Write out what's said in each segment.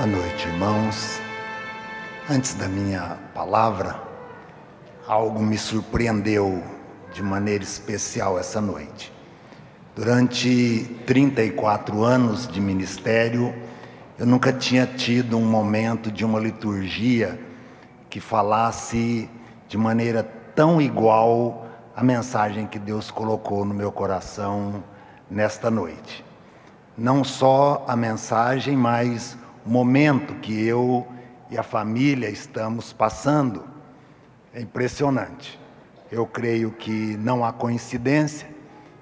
Boa noite, irmãos. Antes da minha palavra, algo me surpreendeu de maneira especial essa noite. Durante 34 anos de ministério, eu nunca tinha tido um momento de uma liturgia que falasse de maneira tão igual a mensagem que Deus colocou no meu coração nesta noite. Não só a mensagem, mas o momento que eu e a família estamos passando. É impressionante. Eu creio que não há coincidência.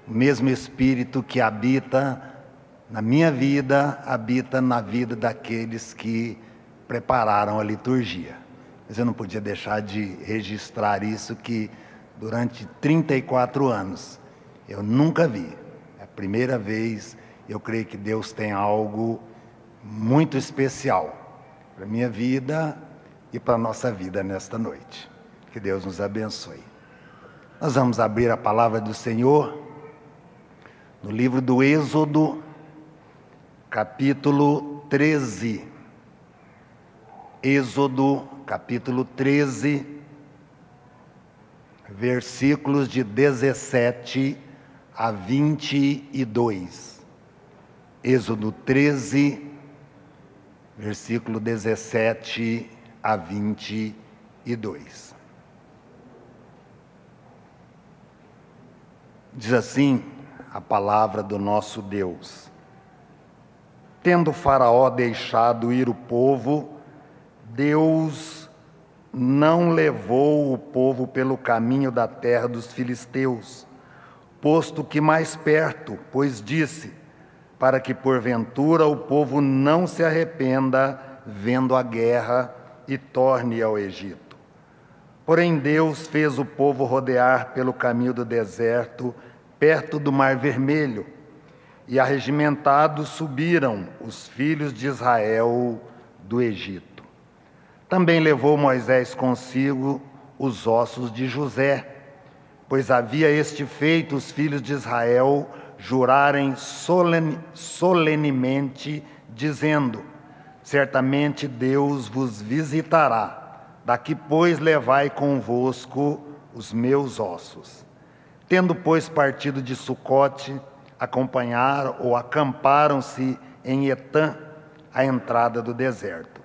O mesmo Espírito que habita na minha vida, habita na vida daqueles que prepararam a liturgia. Mas eu não podia deixar de registrar isso, que durante 34 anos eu nunca vi. É a primeira vez. Eu creio que Deus tem algo muito especial para a minha vida e para a nossa vida nesta noite. Que Deus nos abençoe. Nós vamos abrir a palavra do Senhor no livro do Êxodo, capítulo 13. Êxodo, capítulo 13, versículos de 17 a 22. Êxodo 13, versículo 17 a 22. Diz assim a palavra do nosso Deus: Tendo Faraó deixado ir o povo, Deus não levou o povo pelo caminho da terra dos filisteus, posto que mais perto, pois disse: para que porventura o povo não se arrependa vendo a guerra e torne ao Egito. Porém Deus fez o povo rodear pelo caminho do deserto, perto do Mar Vermelho, e arregimentados subiram os filhos de Israel do Egito. Também levou Moisés consigo os ossos de José, pois havia este feito os filhos de Israel jurarem solenemente, dizendo: certamente Deus vos visitará, daqui pois levai convosco os meus ossos. Tendo pois partido de Sucote, acompanharam ou acamparam-se em Etã, à entrada do deserto.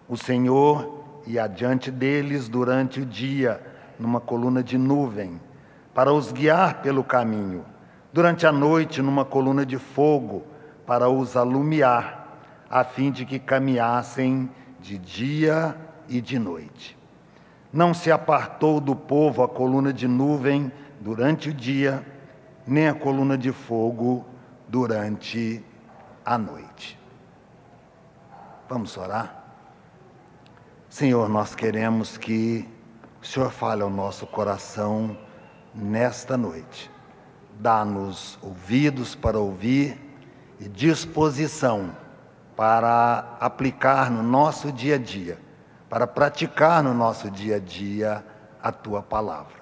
O Senhor ia adiante deles durante o dia, numa coluna de nuvem, para os guiar pelo caminho, durante a noite numa coluna de fogo, para os alumiar, a fim de que caminhassem de dia e de noite. Não se apartou do povo a coluna de nuvem durante o dia, nem a coluna de fogo durante a noite. Vamos orar? Senhor, nós queremos que o Senhor fale ao nosso coração nesta noite. Dá-nos ouvidos para ouvir e disposição para aplicar no nosso dia a dia, para praticar no nosso dia a dia a Tua palavra.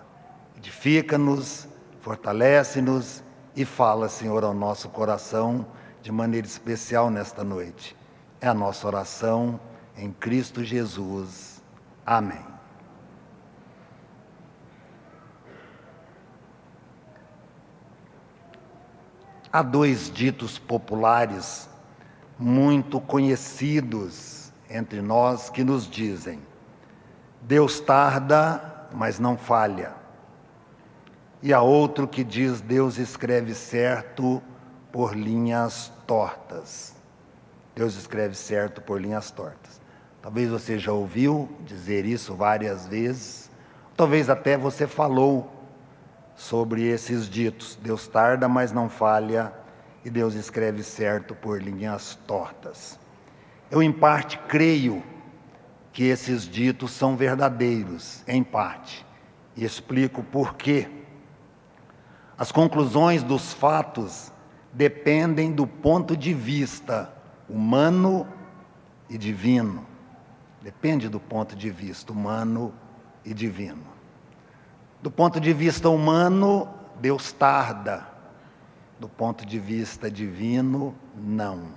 Edifica-nos, fortalece-nos e fala, Senhor, ao nosso coração de maneira especial nesta noite. É a nossa oração em Cristo Jesus. Amém. Há dois ditos populares muito conhecidos entre nós que nos dizem: Deus tarda, mas não falha. E há outro que diz: Deus escreve certo por linhas tortas. Deus escreve certo por linhas tortas. Talvez você já ouviu dizer isso várias vezes, talvez até você falou sobre esses ditos: Deus tarda, mas não falha, e Deus escreve certo por linhas tortas. Eu, em parte, creio que esses ditos são verdadeiros, em parte, e explico por quê. As conclusões dos fatos dependem do ponto de vista humano e divino. Depende do ponto de vista humano e divino. Do ponto de vista humano, Deus tarda. Do ponto de vista divino, não.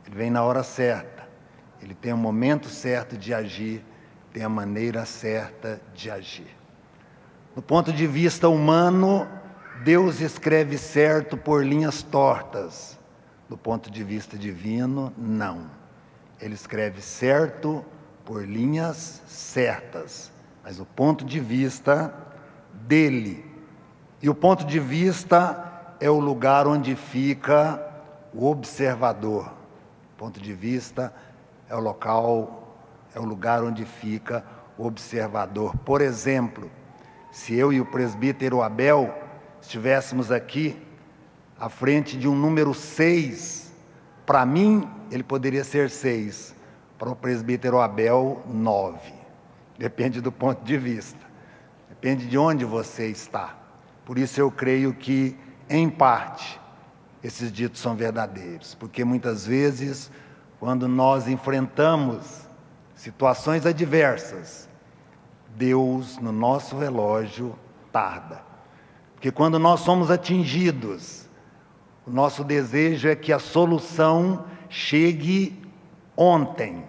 Ele vem na hora certa. Ele tem o momento certo de agir, tem a maneira certa de agir. Do ponto de vista humano, Deus escreve certo por linhas tortas. Do ponto de vista divino, não. Ele escreve certo por linhas certas, mas o ponto de vista dele. E o ponto de vista é o lugar onde fica o observador. O ponto de vista é o local, é o lugar onde fica o observador. Por exemplo, se eu e o presbítero Abel estivéssemos aqui à frente de um número 6, para mim ele poderia ser 6, para o presbítero Abel 9. Depende do ponto de vista, depende de onde você está. Por isso eu creio que, em parte, esses ditos são verdadeiros, porque muitas vezes, quando nós enfrentamos situações adversas, Deus, no nosso relógio, tarda. Porque quando nós somos atingidos, o nosso desejo é que a solução chegue ontem.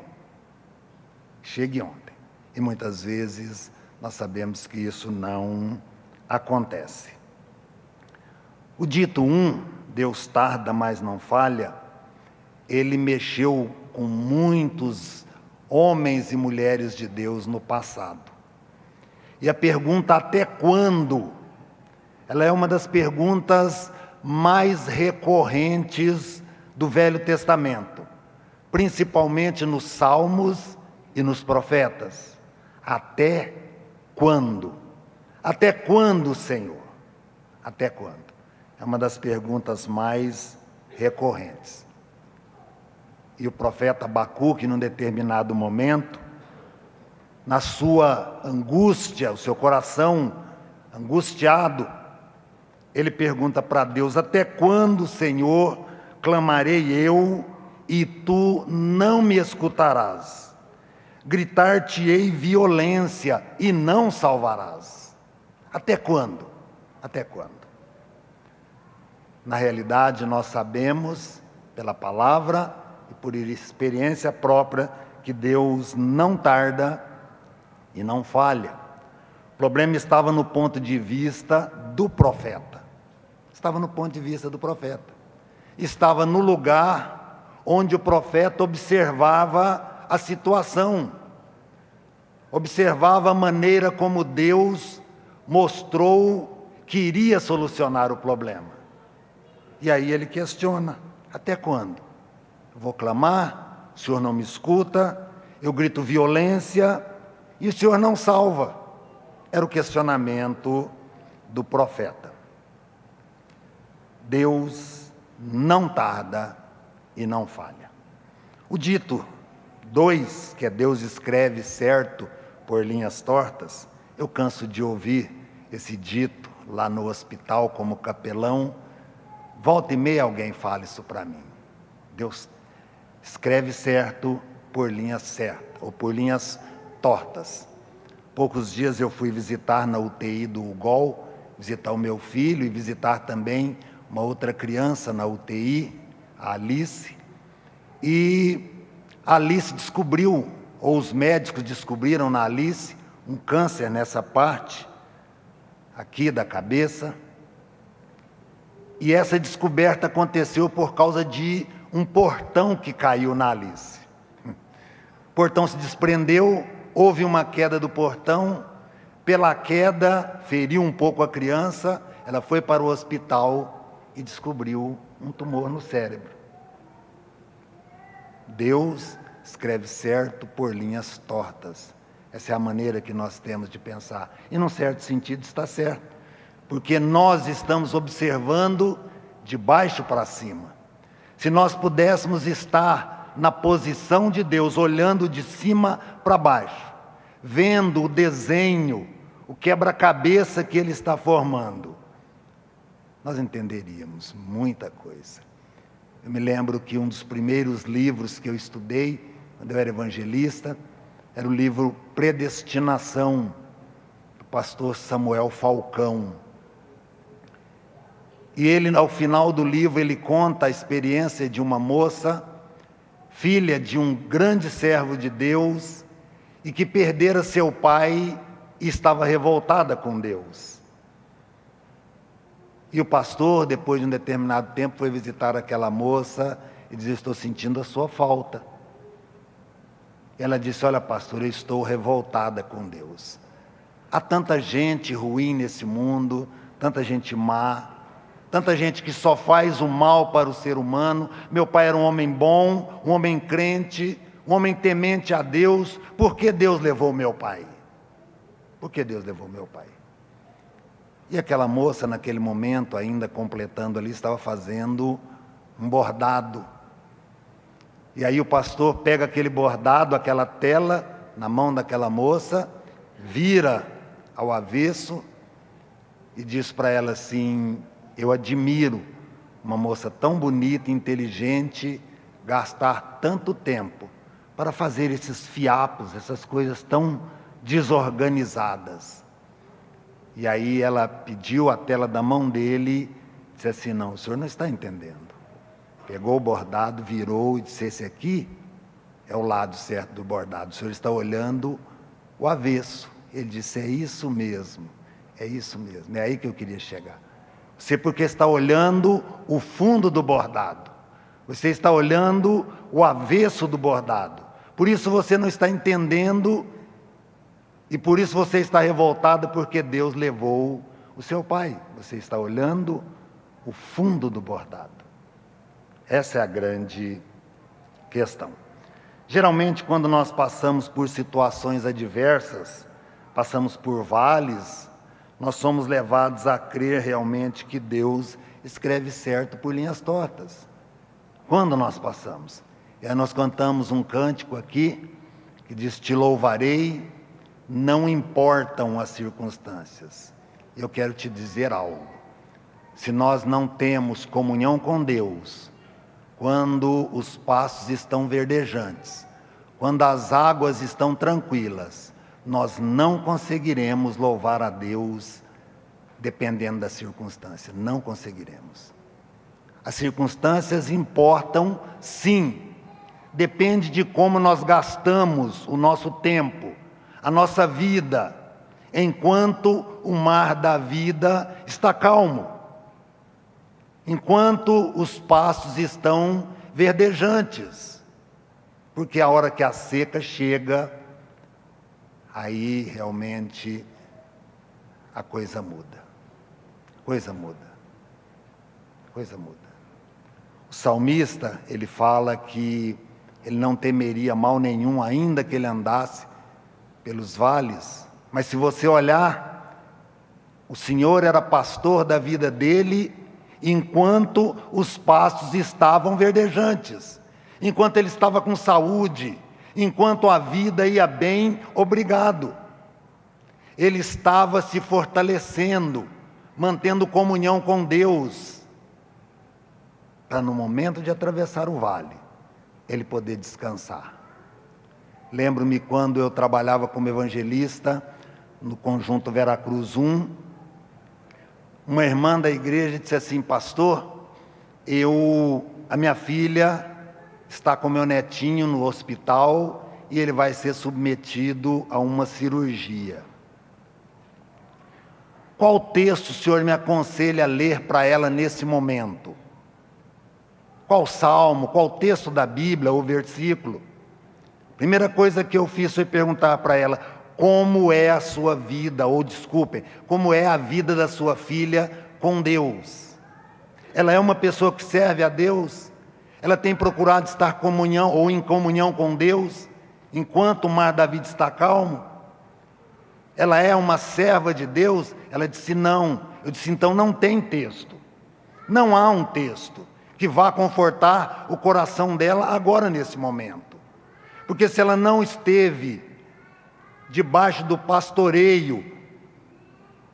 Chegue ontem. E muitas vezes nós sabemos que isso não acontece. O dito 1, Deus tarda, mas não falha, ele mexeu com muitos homens e mulheres de Deus no passado. E a pergunta até quando? Ela é uma das perguntas mais recorrentes do Velho Testamento, principalmente nos Salmos e nos Profetas. Até quando? Até quando, Senhor? Até quando? É uma das perguntas mais recorrentes. E o profeta Abacuque, num determinado momento, na sua angústia, o seu coração angustiado, ele pergunta para Deus: até quando, Senhor, clamarei eu e tu não me escutarás? Gritar-te-ei violência e não salvarás. Até quando? Até quando? Na realidade, nós sabemos, pela palavra e por experiência própria, que Deus não tarda e não falha. O problema estava no ponto de vista do profeta. Estava no ponto de vista do profeta. Estava no lugar onde o profeta observava a situação, observava a maneira como Deus mostrou que iria solucionar o problema. E aí ele questiona: até quando? Eu vou clamar, o Senhor não me escuta, eu grito violência e o Senhor não salva. Era o questionamento do profeta. Deus não tarda e não falha. O dito 2, que é Deus escreve certo por linhas tortas, eu canso de ouvir esse dito lá no hospital como capelão. Volta e meia alguém fala isso para mim. Deus escreve certo por linhas certas, ou por linhas tortas. Poucos dias eu fui visitar na UTI do UGOL, visitar o meu filho e visitar também uma outra criança na UTI, a Alice. E a Alice descobriu, ou os médicos descobriram na Alice, um câncer nessa parte aqui da cabeça. E essa descoberta aconteceu por causa de um portão que caiu na Alice. O portão se desprendeu, houve uma queda do portão, pela queda feriu um pouco a criança, ela foi para o hospital e descobriu um tumor no cérebro. Deus escreve certo por linhas tortas. Essa é a maneira que nós temos de pensar. E, num certo sentido, está certo, porque nós estamos observando de baixo para cima. Se nós pudéssemos estar na posição de Deus, olhando de cima para baixo, vendo o desenho, o quebra-cabeça que Ele está formando, nós entenderíamos muita coisa. Eu me lembro que um dos primeiros livros que eu estudei, quando eu era evangelista, era o livro Predestinação, do pastor Samuel Falcão. E ele, ao final do livro, ele conta a experiência de uma moça filha de um grande servo de Deus e que perdera seu pai e estava revoltada com Deus. E o pastor, depois de um determinado tempo, foi visitar aquela moça e disse: estou sentindo a sua falta. Ela disse: olha, pastor, eu estou revoltada com Deus. Há tanta gente ruim nesse mundo, tanta gente má, tanta gente que só faz o mal para o ser humano. Meu pai era um homem bom, um homem crente, um homem temente a Deus. Por que Deus levou meu pai? Por que Deus levou meu pai? E aquela moça, naquele momento, ainda completando ali, estava fazendo um bordado. E aí o pastor pega aquele bordado, aquela tela, na mão daquela moça, vira ao avesso e diz para ela assim: eu admiro uma moça tão bonita, inteligente, gastar tanto tempo para fazer esses fiapos, essas coisas tão desorganizadas. E aí ela pediu a tela da mão dele, disse assim: não, o senhor não está entendendo. Pegou o bordado, virou e disse: esse aqui é o lado certo do bordado, o senhor está olhando o avesso. Ele disse: é isso mesmo, é aí que eu queria chegar. Você, porque está olhando o fundo do bordado, você está olhando o avesso do bordado, por isso você não está entendendo, e por isso você está revoltado, porque Deus levou o seu pai. Você está olhando o fundo do bordado. Essa é a grande questão. Geralmente, quando nós passamos por situações adversas, passamos por vales, nós somos levados a crer realmente que Deus escreve certo por linhas tortas. Quando nós passamos. E aí nós cantamos um cântico aqui, que diz: te louvarei, não importam as circunstâncias. Eu quero te dizer algo. Se nós não temos comunhão com Deus, quando os pastos estão verdejantes, quando as águas estão tranquilas, nós não conseguiremos louvar a Deus dependendo da circunstância. Não conseguiremos. As circunstâncias importam, sim. Depende de como nós gastamos o nosso tempo, a nossa vida, enquanto o mar da vida está calmo, enquanto os pastos estão verdejantes, porque a hora que a seca chega, aí realmente a coisa muda. Coisa muda. O salmista, ele fala que ele não temeria mal nenhum, ainda que ele andasse pelos vales. Mas se você olhar, o Senhor era pastor da vida dele, enquanto os pastos estavam verdejantes, enquanto ele estava com saúde, enquanto a vida ia bem, obrigado. Ele estava se fortalecendo, mantendo comunhão com Deus, para no momento de atravessar o vale, ele poder descansar. Lembro-me quando eu trabalhava como evangelista, no Conjunto Veracruz 1, uma irmã da igreja disse assim: pastor, a minha filha está com meu netinho no hospital e ele vai ser submetido a uma cirurgia. Qual texto o senhor me aconselha a ler para ela nesse momento? Qual salmo, qual texto da Bíblia ou versículo? Primeira coisa que eu fiz foi perguntar para ela: como é a sua vida, ou desculpem, como é a vida da sua filha com Deus? Ela é uma pessoa que serve a Deus? Ela tem procurado estar em comunhão com Deus, enquanto o mar da vida está calmo? Ela é uma serva de Deus? Ela disse: não. Eu disse: então não tem texto. Não há um texto que vá confortar o coração dela agora, nesse momento. Porque se ela não esteve debaixo do pastoreio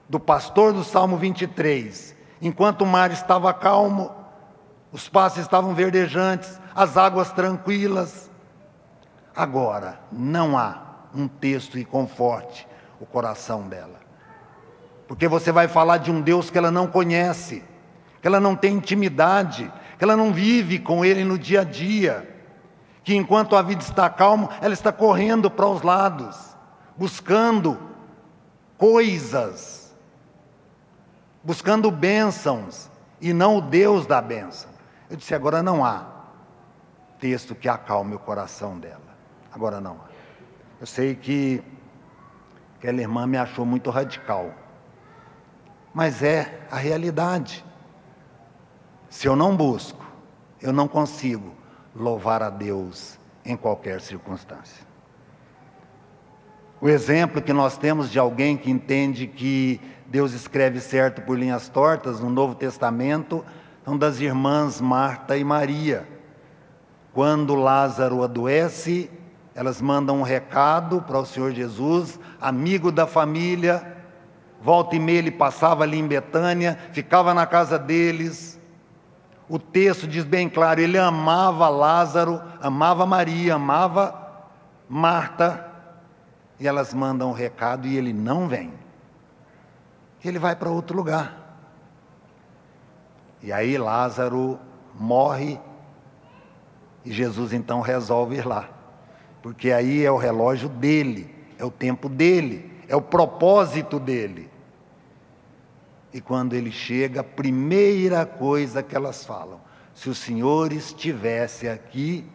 do pastor do Salmo 23, enquanto o mar estava calmo, os pastos estavam verdejantes, as águas tranquilas, agora não há um texto que conforte o coração dela. Porque você vai falar de um Deus que ela não conhece, que ela não tem intimidade, que ela não vive com Ele no dia a dia, que enquanto a vida está calma, ela está correndo para os lados, buscando coisas, buscando bênçãos, e não o Deus da bênção. Eu disse, agora não há texto que acalme o coração dela. Agora não há. Eu sei que aquela irmã me achou muito radical, mas é a realidade. Se eu não busco, eu não consigo louvar a Deus em qualquer circunstância. O exemplo que nós temos de alguém que entende que Deus escreve certo por linhas tortas no Novo Testamento são das irmãs Marta e Maria. Quando Lázaro adoece, elas mandam um recado para o Senhor Jesus, amigo da família, volta e meia ele passava ali em Betânia, ficava na casa deles. O texto diz bem claro, ele amava Lázaro, amava Maria, amava Marta, e elas mandam um recado e ele não vem. Ele vai para outro lugar. E aí Lázaro morre, e Jesus então resolve ir lá, porque aí é o relógio dele, é o tempo dele, é o propósito dele. E quando ele chega, a primeira coisa que elas falam, se o Senhor estivesse aqui,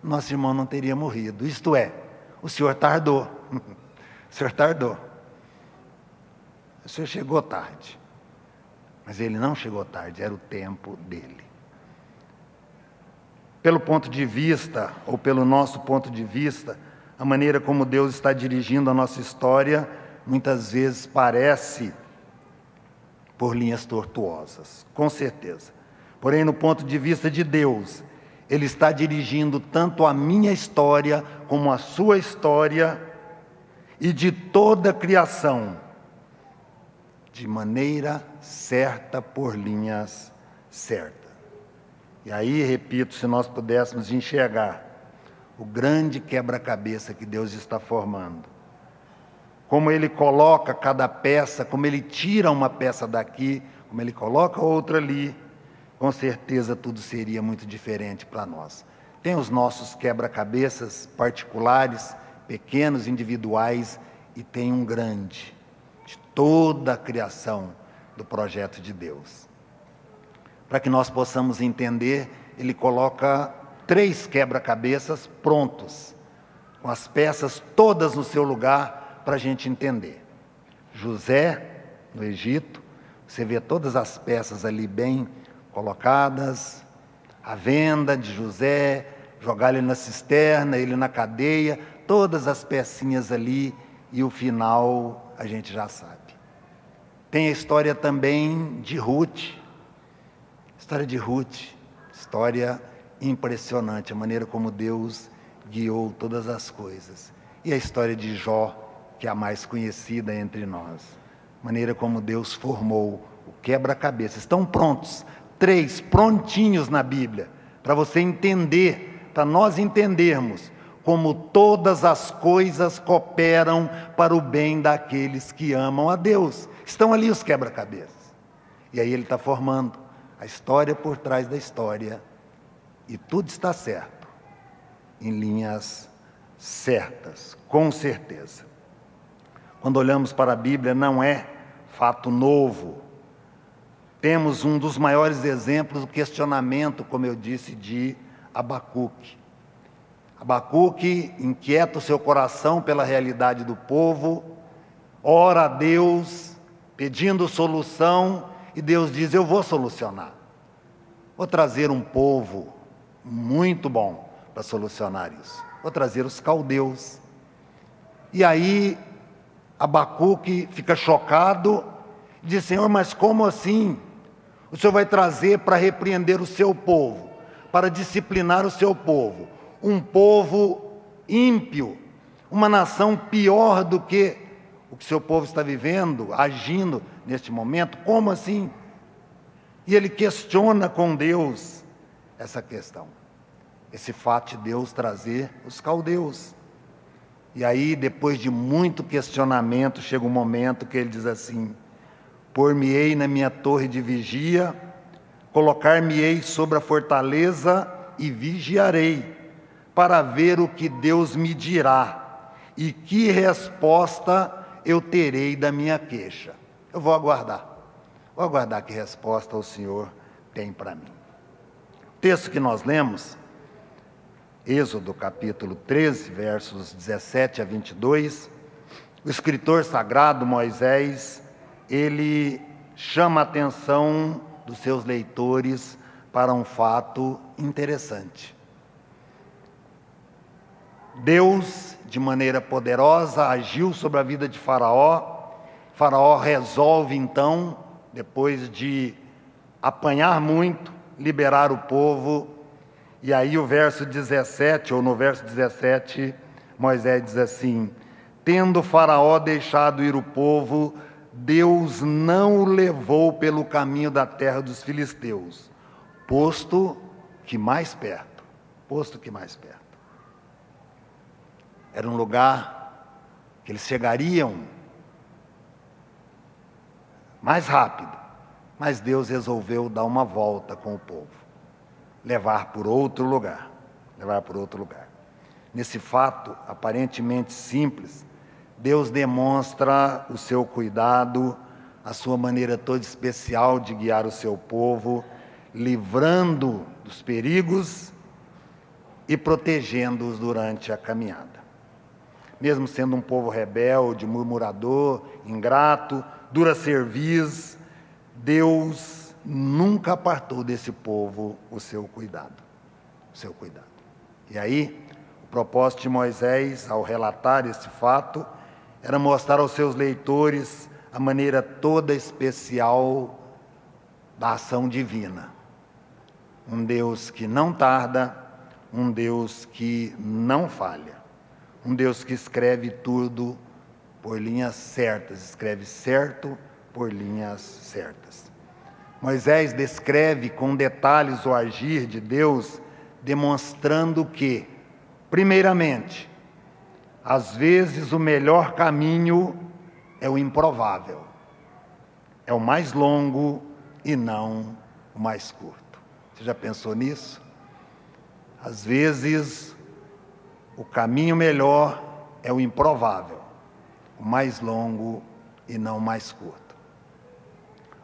nosso irmão não teria morrido. Isto é, o Senhor tardou. O Senhor tardou. O Senhor chegou tarde. Mas ele não chegou tarde, era o tempo dele. Pelo ponto de vista, ou pelo nosso ponto de vista, a maneira como Deus está dirigindo a nossa história, muitas vezes parece por linhas tortuosas, com certeza. Porém, no ponto de vista de Deus, Ele está dirigindo tanto a minha história, como a sua história, e de toda a criação, de maneira certa, por linhas certas. E aí, repito, se nós pudéssemos enxergar o grande quebra-cabeça que Deus está formando, como Ele coloca cada peça, como Ele tira uma peça daqui, como Ele coloca outra ali, com certeza tudo seria muito diferente para nós. Tem os nossos quebra-cabeças particulares, pequenos, individuais, e tem um grande, de toda a criação do projeto de Deus. Para que nós possamos entender, Ele coloca 3 quebra-cabeças prontos, com as peças todas no seu lugar, para a gente entender. José, no Egito, você vê todas as peças ali bem colocadas, a venda de José, jogar ele na cisterna, ele na cadeia, todas as pecinhas ali, e o final a gente já sabe. Tem a história também de Ruth, história impressionante, a maneira como Deus guiou todas as coisas. E a história de Jó, que é a mais conhecida entre nós, a maneira como Deus formou o quebra-cabeça. Estão prontos, 3 prontinhos na Bíblia, para você entender, para nós entendermos como todas as coisas cooperam para o bem daqueles que amam a Deus. Estão ali os quebra-cabeças. E aí Ele está formando a história por trás da história, e tudo está certo, em linhas certas, com certeza. Quando olhamos para a Bíblia, não é fato novo. Temos um dos maiores exemplos, o questionamento, como eu disse, de Abacuque. Abacuque inquieta o seu coração pela realidade do povo, ora a Deus, pedindo solução, e Deus diz, eu vou solucionar. Vou trazer um povo muito bom para solucionar isso. Vou trazer os caldeus. E aí, Abacuque fica chocado, e diz, Senhor, mas como assim? O Senhor vai trazer para repreender o seu povo, para disciplinar o seu povo, um povo ímpio, uma nação pior do que o que seu povo está vivendo, agindo neste momento, como assim? E ele questiona com Deus essa questão, esse fato de Deus trazer os caldeus. E aí, depois de muito questionamento, chega um momento que ele diz assim, pôr-me-ei na minha torre de vigia, colocar-me-ei sobre a fortaleza e vigiarei, para ver o que Deus me dirá e que resposta eu terei da minha queixa. Eu vou aguardar que resposta o Senhor tem para mim. O texto que nós lemos, Êxodo capítulo 13, versos 17 a 22, o escritor sagrado Moisés, ele chama a atenção dos seus leitores para um fato interessante. Deus, de maneira poderosa, agiu sobre a vida de Faraó. Faraó resolve, então, depois de apanhar muito, liberar o povo. E aí o verso 17, ou no verso 17, Moisés diz assim: tendo Faraó deixado ir o povo, Deus não o levou pelo caminho da terra dos filisteus, posto que mais perto. Era um lugar que eles chegariam mais rápido, mas Deus resolveu dar uma volta com o povo, levar por outro lugar. Nesse fato aparentemente simples, Deus demonstra o seu cuidado, a sua maneira toda especial de guiar o seu povo, livrando dos perigos e protegendo-os durante a caminhada. Mesmo sendo um povo rebelde, murmurador, ingrato, dura cerviz, Deus nunca apartou desse povo o seu cuidado. E aí, o propósito de Moisés, ao relatar esse fato, era mostrar aos seus leitores a maneira toda especial da ação divina. Um Deus que não tarda, um Deus que não falha, um Deus que escreve tudo por linhas certas, escreve certo por linhas certas. Moisés descreve com detalhes o agir de Deus, demonstrando que, primeiramente, às vezes o melhor caminho é o improvável, é o mais longo e não o mais curto. Você já pensou nisso? Às vezes o caminho melhor é o improvável, o mais longo e não o mais curto.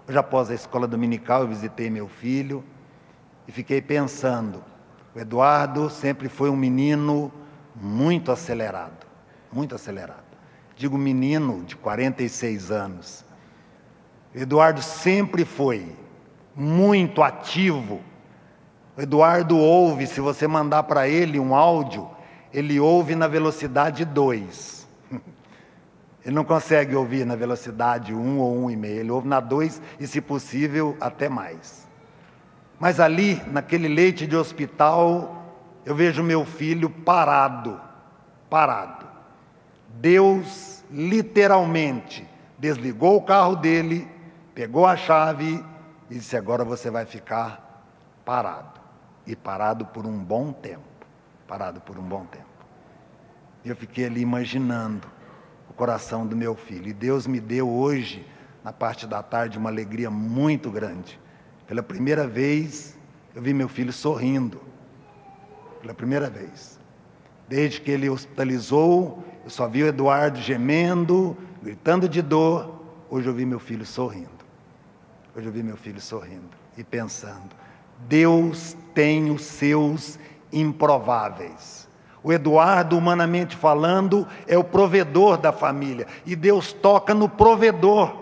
Hoje, após a escola dominical, eu visitei meu filho e fiquei pensando, o Eduardo sempre foi um menino muito acelerado. Digo menino de 46 anos. O Eduardo sempre foi muito ativo. O Eduardo ouve, se você mandar para ele um áudio, ele ouve na velocidade 2. Ele não consegue ouvir na velocidade 1 ou 1,5, ele ouve na 2 e, se possível, até mais. Mas ali, naquele leite de hospital, eu vejo meu filho parado. Deus, literalmente, desligou o carro dele, pegou a chave e disse: agora você vai ficar parado. E parado por um bom tempo. E eu fiquei ali imaginando o coração do meu filho. E Deus me deu hoje, na parte da tarde, uma alegria muito grande. Pela primeira vez, eu vi meu filho sorrindo. Pela primeira vez. Desde que ele hospitalizou, eu só vi o Eduardo gemendo, gritando de dor. Hoje eu vi meu filho sorrindo. E pensando, Deus tem os seus improváveis. O Eduardo, humanamente falando, é o provedor da família. E Deus toca no provedor.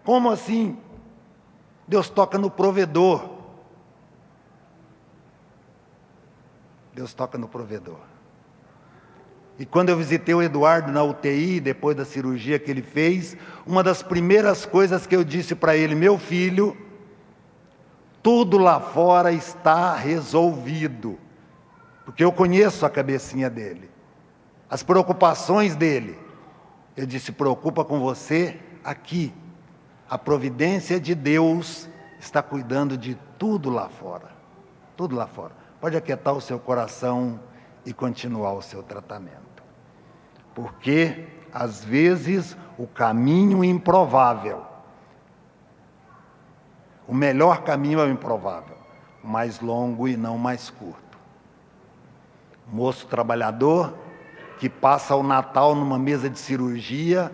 Como assim? Deus toca no provedor. E quando eu visitei o Eduardo na UTI, depois da cirurgia que ele fez, uma das primeiras coisas que eu disse para ele: meu filho, tudo lá fora está resolvido. Porque eu conheço a cabecinha dele, as preocupações dele. Eu disse: preocupa com você aqui. A providência de Deus está cuidando de tudo lá fora. Pode aquietar o seu coração e continuar o seu tratamento. Porque, às vezes, o caminho improvável, o melhor caminho é o improvável, o mais longo e não o mais curto. Moço trabalhador que passa o Natal numa mesa de cirurgia,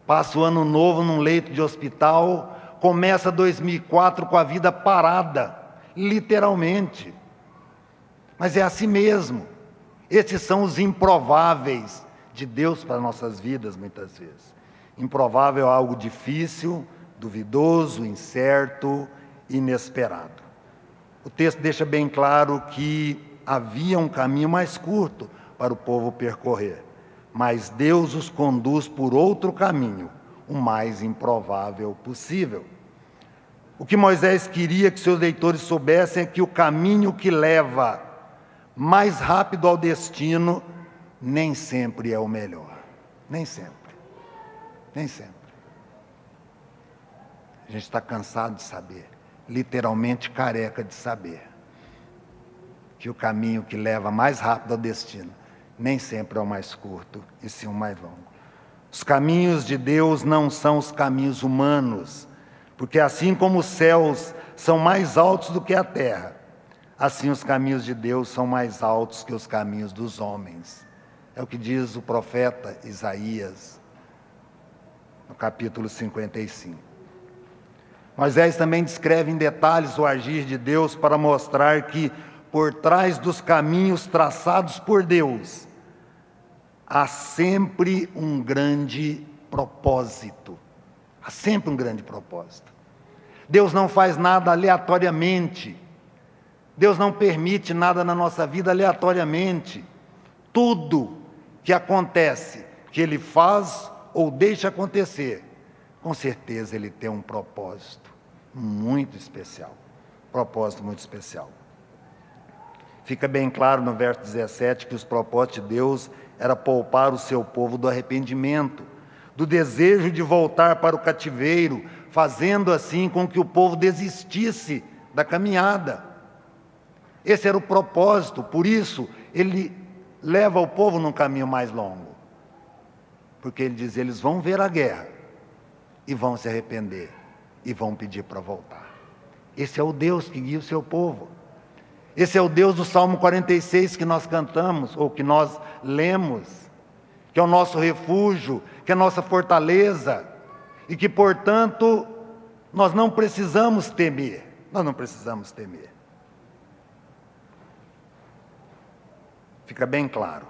passa o Ano Novo num leito de hospital, começa 2004 com a vida parada, literalmente. Mas é assim mesmo. Esses são os improváveis de Deus para nossas vidas, muitas vezes. Improvável é algo difícil, duvidoso, incerto, inesperado. O texto deixa bem claro que havia um caminho mais curto para o povo percorrer, mas Deus os conduz por outro caminho, o mais improvável possível. O que Moisés queria que seus leitores soubessem é que o caminho que leva mais rápido ao destino nem sempre é o melhor. Nem sempre. Nem sempre. A gente está cansado de saber, literalmente careca de saber, que o caminho que leva mais rápido ao destino nem sempre é o mais curto, e sim o mais longo. Os caminhos de Deus não são os caminhos humanos, porque assim como os céus são mais altos do que a terra, assim os caminhos de Deus são mais altos que os caminhos dos homens. É o que diz o profeta Isaías, no capítulo 55. Moisés também descreve em detalhes o agir de Deus para mostrar que, por trás dos caminhos traçados por Deus, há sempre um grande propósito. Há sempre um grande propósito. Deus não faz nada aleatoriamente. Deus não permite nada na nossa vida aleatoriamente. Tudo que acontece, que Ele faz ou deixa acontecer, com certeza Ele tem um propósito muito especial. Propósito muito especial. Fica bem claro no verso 17 que os propósitos de Deus era poupar o seu povo do arrependimento, do desejo de voltar para o cativeiro, fazendo assim com que o povo desistisse da caminhada. Esse era o propósito, por isso ele leva o povo num caminho mais longo. Porque ele diz, eles vão ver a guerra e vão se arrepender e vão pedir para voltar. Esse é o Deus que guia o seu povo. Esse é o Deus do Salmo 46 que nós cantamos, ou que nós lemos, que é o nosso refúgio, que é a nossa fortaleza, e que, portanto, nós não precisamos temer. Nós não precisamos temer. Fica bem claro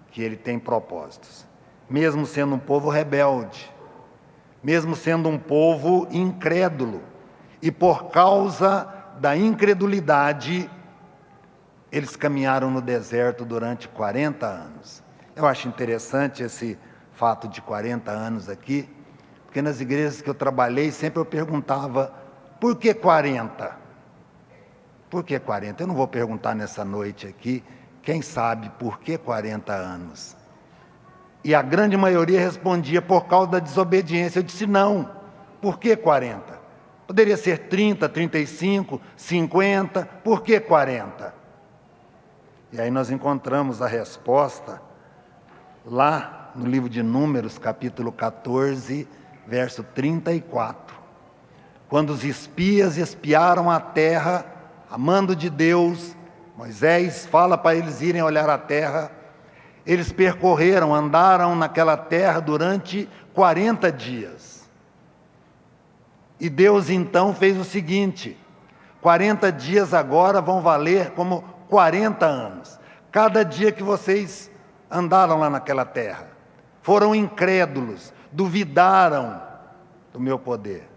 que Ele tem propósitos, mesmo sendo um povo rebelde, mesmo sendo um povo incrédulo, e por causa da incredulidade, eles caminharam no deserto durante 40 anos. Eu acho interessante esse fato de 40 anos aqui, porque nas igrejas que eu trabalhei, sempre eu perguntava, por que 40? Por que 40? Eu não vou perguntar nessa noite aqui, quem sabe por que 40 anos? E a grande maioria respondia por causa da desobediência. Eu disse não, por que 40? Poderia ser 30, 35, 50, por que 40? E aí nós encontramos a resposta lá no livro de Números, capítulo 14, verso 34. Quando os espias espiaram a terra, a mando de Deus, Moisés fala para eles irem olhar a terra, eles percorreram, andaram naquela terra durante 40 dias. E Deus então fez o seguinte, 40 dias agora vão valer como 40 anos. Cada dia que vocês andaram lá naquela terra, foram incrédulos, duvidaram do meu poder.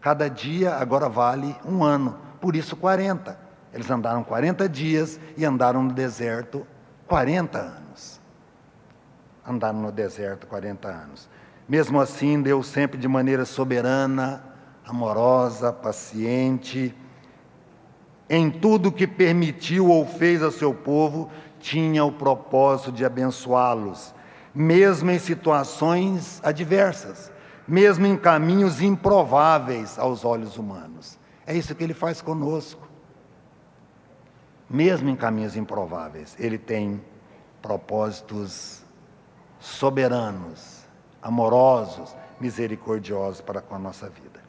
Cada dia agora vale um ano, por isso 40. Eles andaram 40 dias e andaram no deserto 40 anos. Andaram no deserto 40 anos. Mesmo assim, Deus sempre de maneira soberana, amorosa, paciente, em tudo que permitiu ou fez ao seu povo, tinha o propósito de abençoá-los, mesmo em situações adversas, mesmo em caminhos improváveis aos olhos humanos. É isso que Ele faz conosco. Mesmo em caminhos improváveis, Ele tem propósitos soberanos, amorosos, misericordiosos para com a nossa vida.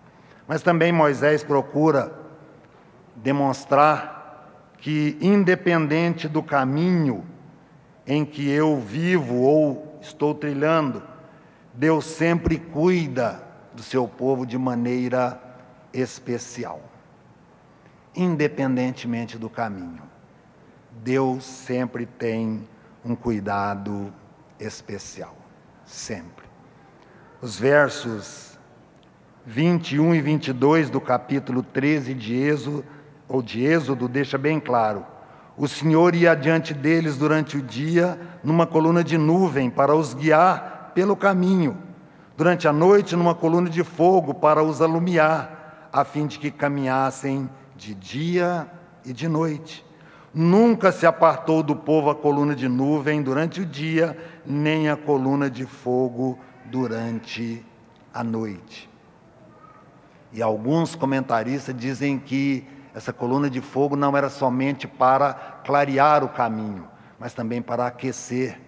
Mas também Moisés procura demonstrar que, independente do caminho em que eu vivo ou estou trilhando, Deus sempre cuida do seu povo de maneira especial. Independentemente do caminho, Deus sempre tem um cuidado especial. Sempre. Os versos 21 e 22 do capítulo 13 de Êxodo deixa bem claro: o Senhor ia adiante deles durante o dia numa coluna de nuvem para os guiar pelo caminho, durante a noite numa coluna de fogo para os alumiar, a fim de que caminhassem de dia e de noite. Nunca se apartou do povo a coluna de nuvem durante o dia, nem a coluna de fogo durante a noite. E alguns comentaristas dizem que essa coluna de fogo não era somente para clarear o caminho, mas também para aquecer.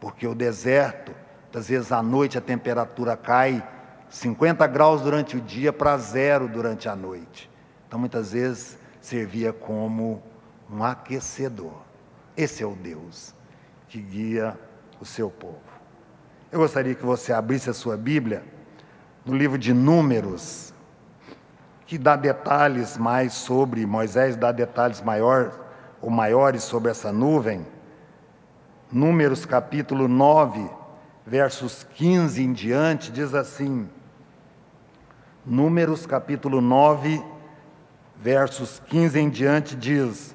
Porque o deserto, às vezes à noite a temperatura cai 50 graus durante o dia para 0 durante a noite. Então muitas vezes servia como um aquecedor. Esse é o Deus que guia o seu povo. Eu gostaria que você abrisse a sua Bíblia no livro de Números, que dá detalhes mais sobre, Moisés dá detalhes maiores sobre essa nuvem. Números capítulo 9, versos 15 em diante, diz assim, Números capítulo 9, versos 15 em diante diz: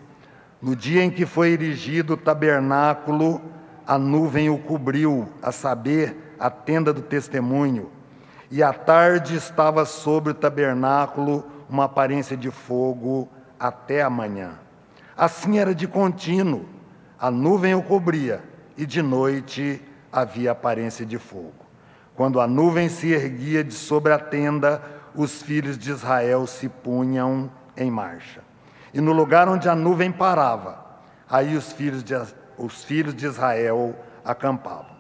no dia em que foi erigido o tabernáculo, a nuvem o cobriu, a saber, a tenda do testemunho. E à tarde estava sobre o tabernáculo uma aparência de fogo até a manhã. Assim era de contínuo, a nuvem o cobria, e de noite havia aparência de fogo. Quando a nuvem se erguia de sobre a tenda, os filhos de Israel se punham em marcha. E no lugar onde a nuvem parava, aí os filhos de Israel acampavam.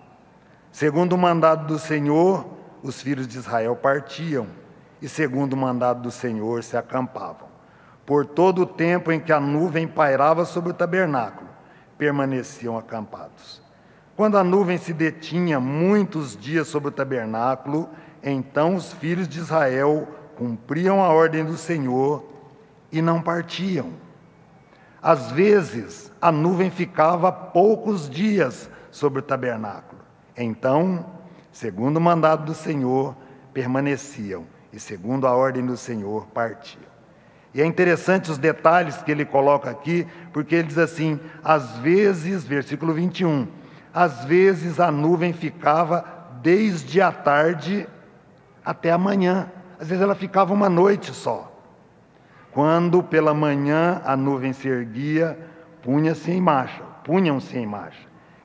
Segundo o mandado do Senhor, os filhos de Israel partiam, e segundo o mandado do Senhor se acampavam. Por todo o tempo em que a nuvem pairava sobre o tabernáculo, permaneciam acampados. Quando a nuvem se detinha muitos dias sobre o tabernáculo, então os filhos de Israel cumpriam a ordem do Senhor e não partiam. Às vezes, a nuvem ficava poucos dias sobre o tabernáculo. Então, segundo o mandado do Senhor, permaneciam, e segundo a ordem do Senhor, partiam. E é interessante os detalhes que ele coloca aqui, porque ele diz assim, às vezes, versículo 21, às vezes a nuvem ficava desde a tarde até a manhã. Às vezes ela ficava uma noite só. Quando pela manhã a nuvem se erguia, punham-se em marcha,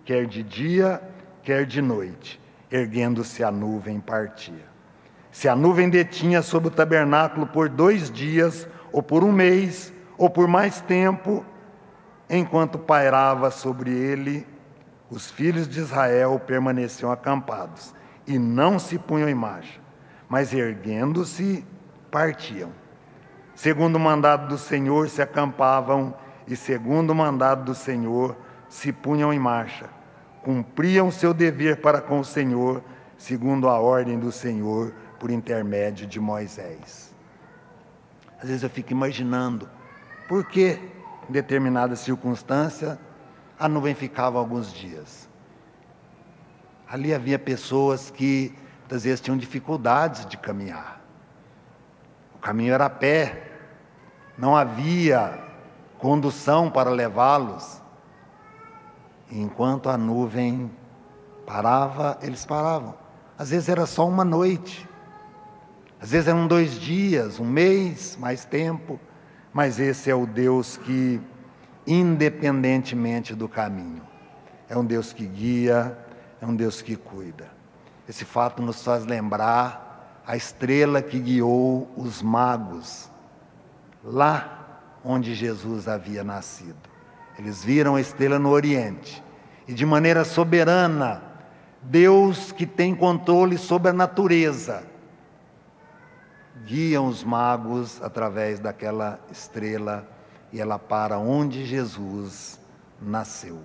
quer de dia, quer de noite. Erguendo-se a nuvem, partia. Se a nuvem detinha sobre o tabernáculo por 2 dias, ou por 1 mês, ou por mais tempo, enquanto pairava sobre ele, os filhos de Israel permaneciam acampados, e não se punham em marcha, mas erguendo-se, partiam. Segundo o mandado do Senhor se acampavam, e segundo o mandado do Senhor se punham em marcha. Cumpriam seu dever para com o Senhor, segundo a ordem do Senhor, por intermédio de Moisés. Às vezes eu fico imaginando, por que, em determinada circunstância, a nuvem ficava alguns dias? Ali havia pessoas que, às vezes, tinham dificuldades de caminhar. O caminho era a pé, não havia condução para levá-los. E enquanto a nuvem parava, eles paravam. Às vezes era só uma noite, às vezes eram 2 dias, 1 mês, mais tempo, mas esse é o Deus que, independentemente do caminho, é um Deus que guia, é um Deus que cuida. Esse fato nos faz lembrar a estrela que guiou os magos, lá onde Jesus havia nascido. Eles viram a estrela no Oriente, e de maneira soberana, Deus que tem controle sobre a natureza, guiam os magos através daquela estrela e ela para onde Jesus nasceu.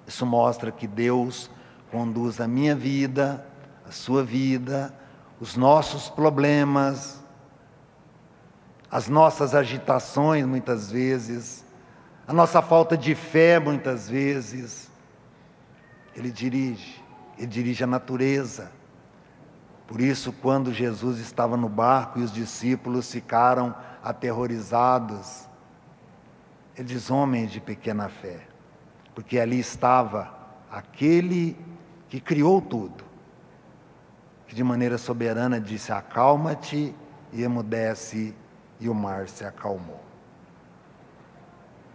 Isso mostra que Deus conduz a minha vida, a sua vida, os nossos problemas, as nossas agitações muitas vezes, a nossa falta de fé muitas vezes. Ele dirige a natureza. Por isso, quando Jesus estava no barco e os discípulos ficaram aterrorizados, ele diz: homens de pequena fé, porque ali estava aquele que criou tudo, que de maneira soberana disse: acalma-te, e emudece, e o mar se acalmou.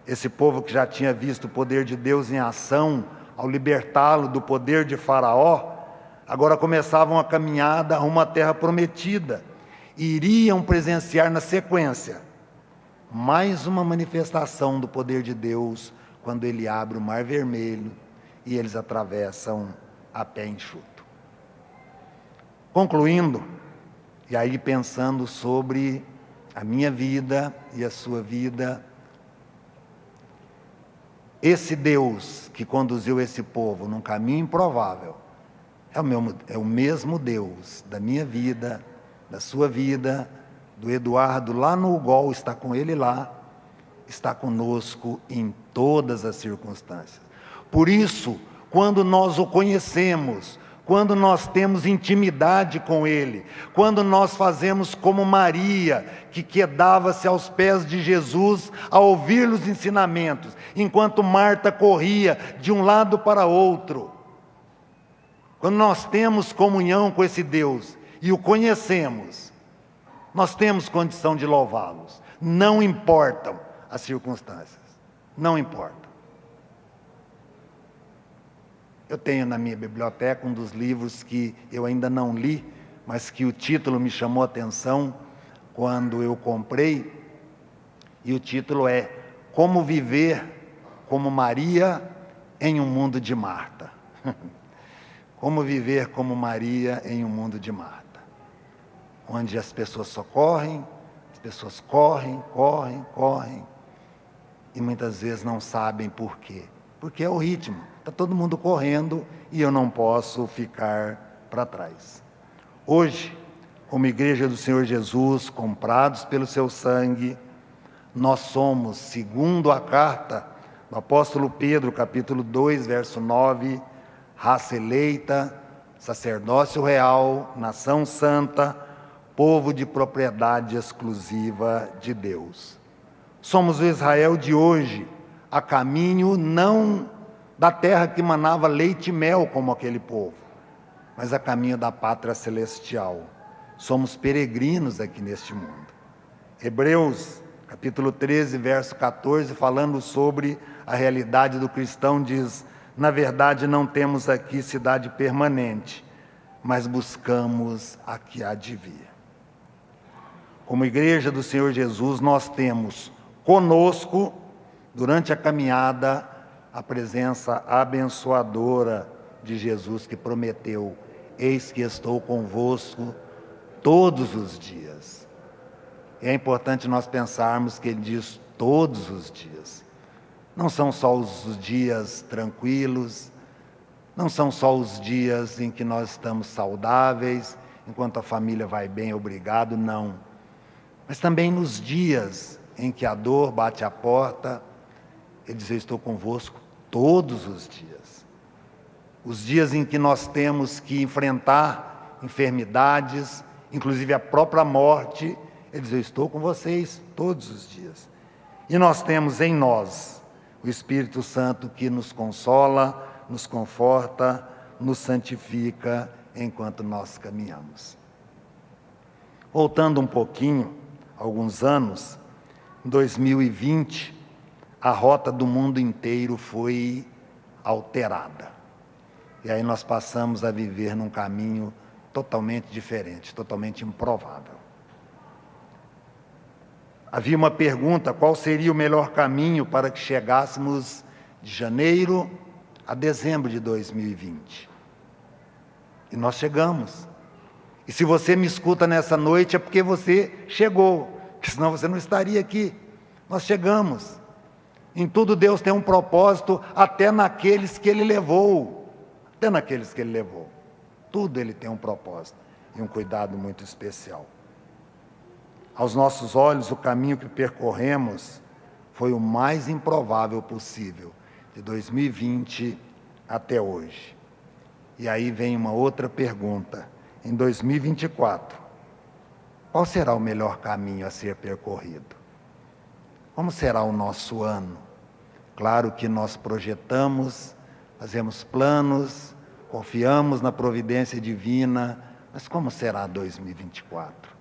Esse povo que já tinha visto o poder de Deus em ação, ao libertá-lo do poder de Faraó, agora começavam a caminhada a uma terra prometida, e iriam presenciar na sequência mais uma manifestação do poder de Deus, quando Ele abre o Mar Vermelho e eles atravessam a pé enxuto. Concluindo, e aí pensando sobre a minha vida e a sua vida, esse Deus que conduziu esse povo num caminho improvável, é o mesmo Deus da minha vida, da sua vida, do Eduardo lá no UGOL, está com ele lá, está conosco em todas as circunstâncias. Por isso, quando nós o conhecemos, quando nós temos intimidade com Ele, quando nós fazemos como Maria, que quedava-se aos pés de Jesus a ouvir os ensinamentos, enquanto Marta corria de um lado para outro. Quando nós temos comunhão com esse Deus e o conhecemos, nós temos condição de louvá-los. Não importam as circunstâncias, não importam. Eu tenho na minha biblioteca um dos livros que eu ainda não li, mas que o título me chamou a atenção quando eu comprei, e o título é Como Viver como Maria em um Mundo de Marta. Como viver como Maria em um mundo de Marta, onde as pessoas só correm, as pessoas correm, e muitas vezes não sabem por quê. Porque é o ritmo, está todo mundo correndo e eu não posso ficar para trás. Hoje, como Igreja do Senhor Jesus, comprados pelo seu sangue, nós somos, segundo a carta do apóstolo Pedro, capítulo 2, verso 9, raça eleita, sacerdócio real, nação santa, povo de propriedade exclusiva de Deus. Somos o Israel de hoje, a caminho não da terra que manava leite e mel como aquele povo, mas a caminho da pátria celestial. Somos peregrinos aqui neste mundo. Hebreus, capítulo 13, verso 14, falando sobre a realidade do cristão, diz: na verdade não temos aqui cidade permanente, mas buscamos a que há de vir. Como Igreja do Senhor Jesus, nós temos conosco, durante a caminhada, a presença abençoadora de Jesus, que prometeu: eis que estou convosco todos os dias. E é importante nós pensarmos que Ele diz todos os dias. Não são só os dias tranquilos, não são só os dias em que nós estamos saudáveis, enquanto a família vai bem, obrigado, não. Mas também nos dias em que a dor bate à porta, Ele diz: eu estou convosco todos os dias. Os dias em que nós temos que enfrentar enfermidades, inclusive a própria morte, Ele diz: eu estou com vocês todos os dias. E nós temos em nós o Espírito Santo que nos consola, nos conforta, nos santifica enquanto nós caminhamos. Voltando um pouquinho, alguns anos, em 2020, a rota do mundo inteiro foi alterada. E aí nós passamos a viver num caminho totalmente diferente, totalmente improvável. Havia uma pergunta: qual seria o melhor caminho para que chegássemos de janeiro a dezembro de 2020? E nós chegamos. E se você me escuta nessa noite é porque você chegou, porque senão você não estaria aqui. Nós chegamos. Em tudo Deus tem um propósito, até naqueles que Ele levou. Até naqueles que Ele levou. Tudo Ele tem um propósito e um cuidado muito especial. Aos nossos olhos, o caminho que percorremos foi o mais improvável possível, de 2020 até hoje. E aí vem uma outra pergunta. Em 2024, qual será o melhor caminho a ser percorrido? Como será o nosso ano? Claro que nós projetamos, fazemos planos, confiamos na providência divina, mas como será 2024?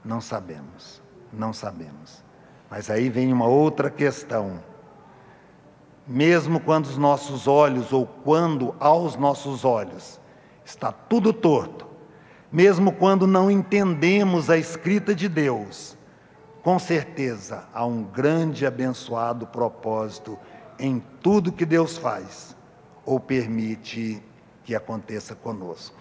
Não sabemos, não sabemos. Mas aí vem uma outra questão. Mesmo quando os nossos olhos, ou quando aos nossos olhos, está tudo torto, mesmo quando não entendemos a escrita de Deus, com certeza há um grande e abençoado propósito em tudo que Deus faz, ou permite que aconteça conosco.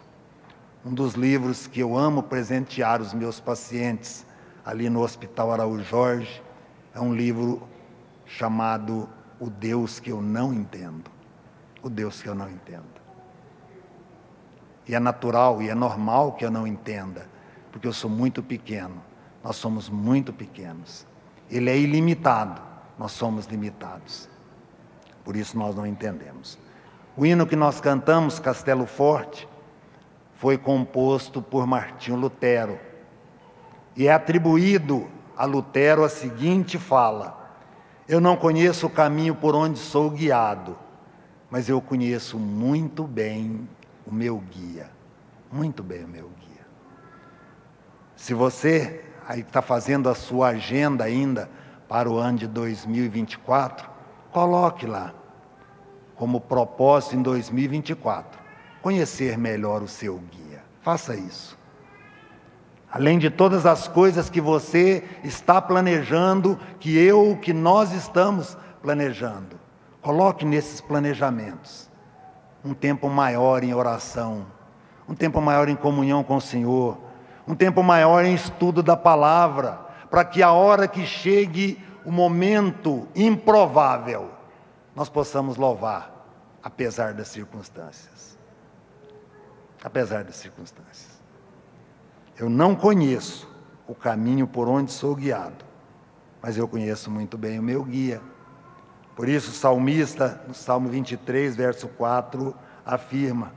Um dos livros que eu amo presentear os meus pacientes ali no Hospital Araújo Jorge é um livro chamado O Deus que eu não entendo. O Deus que eu não entendo. E é natural e é normal que eu não entenda, porque eu sou muito pequeno. Nós somos muito pequenos. Ele é ilimitado, nós somos limitados. Por isso nós não entendemos. O hino que nós cantamos, Castelo Forte, foi composto por Martinho Lutero. E é atribuído a Lutero a seguinte fala: eu não conheço o caminho por onde sou guiado, mas eu conheço muito bem o meu guia. Muito bem o meu guia. Se você aí está fazendo a sua agenda ainda para o ano de 2024, coloque lá como propósito em 2024. Conhecer melhor o seu guia. Faça isso. Além de todas as coisas que você está planejando, que nós estamos planejando, coloque nesses planejamentos um tempo maior em oração, um tempo maior em comunhão com o Senhor, um tempo maior em estudo da palavra, para que a hora que chegue o momento improvável, nós possamos louvar, apesar das circunstâncias. Apesar das circunstâncias. Eu não conheço o caminho por onde sou guiado, mas eu conheço muito bem o meu guia. Por isso o salmista, no Salmo 23, verso 4, afirma: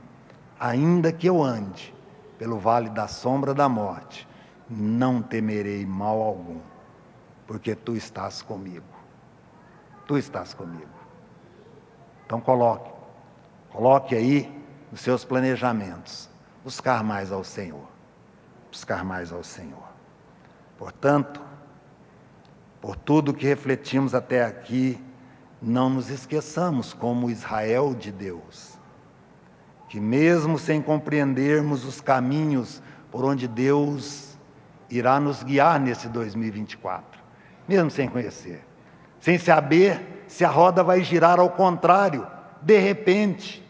ainda que eu ande pelo vale da sombra da morte, não temerei mal algum, porque tu estás comigo. Tu estás comigo. Então coloque aí nos seus planejamentos, buscar mais ao Senhor, buscar mais ao Senhor. Portanto, por tudo que refletimos até aqui, não nos esqueçamos como Israel de Deus, que mesmo sem compreendermos os caminhos por onde Deus irá nos guiar nesse 2024, mesmo sem conhecer, sem saber se a roda vai girar ao contrário, de repente.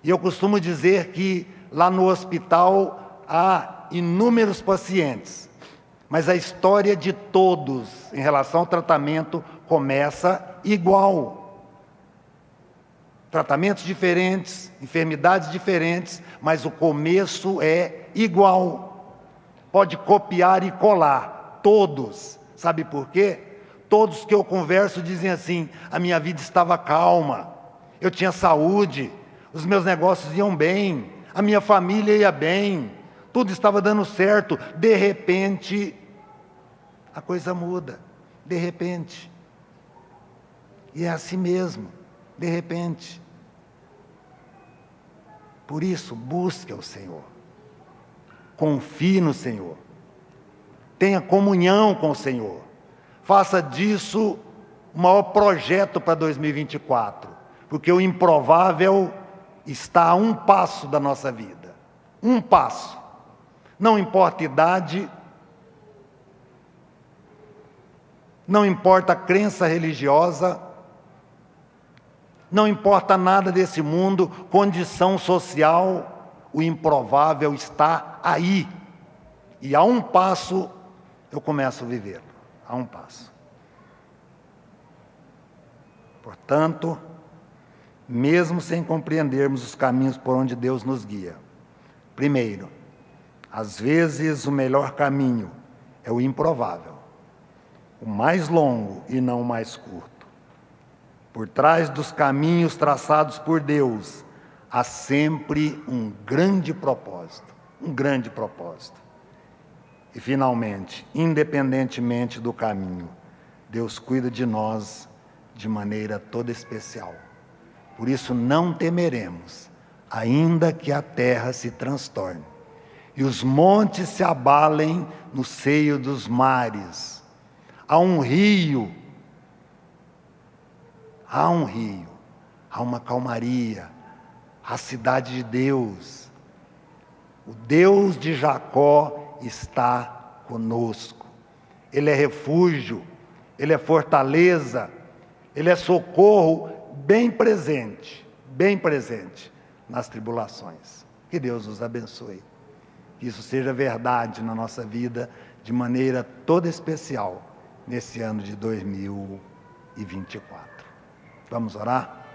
E eu costumo dizer que lá no hospital há inúmeros pacientes, mas a história de todos em relação ao tratamento começa igual. Tratamentos diferentes, enfermidades diferentes, mas o começo é igual. Pode copiar e colar, todos. Sabe por quê? Todos que eu converso dizem assim: a minha vida estava calma, eu tinha saúde, os meus negócios iam bem, a minha família ia bem, tudo estava dando certo. De repente, a coisa muda, de repente. E é assim mesmo, de repente. Por isso, busque o Senhor, confie no Senhor, tenha comunhão com o Senhor, faça disso o maior projeto para 2024, porque o improvável está a um passo da nossa vida, um passo. Não importa a idade, não importa a crença religiosa, não importa nada desse mundo, condição social, o improvável está aí. E a um passo eu começo a viver, a um passo. Portanto, mesmo sem compreendermos os caminhos por onde Deus nos guia, primeiro, às vezes o melhor caminho é o improvável, o mais longo e não o mais curto. Por trás dos caminhos traçados por Deus, há sempre um grande propósito, um grande propósito. E, finalmente, independentemente do caminho, Deus cuida de nós de maneira toda especial. Por isso não temeremos, ainda que a terra se transtorne e os montes se abalem no seio dos mares. Há um rio, há uma calmaria, a cidade de Deus. O Deus de Jacó está conosco. Ele é refúgio, Ele é fortaleza, Ele é socorro bem presente nas tribulações. Que Deus nos abençoe. Que isso seja verdade na nossa vida de maneira toda especial nesse ano de 2024. Vamos orar?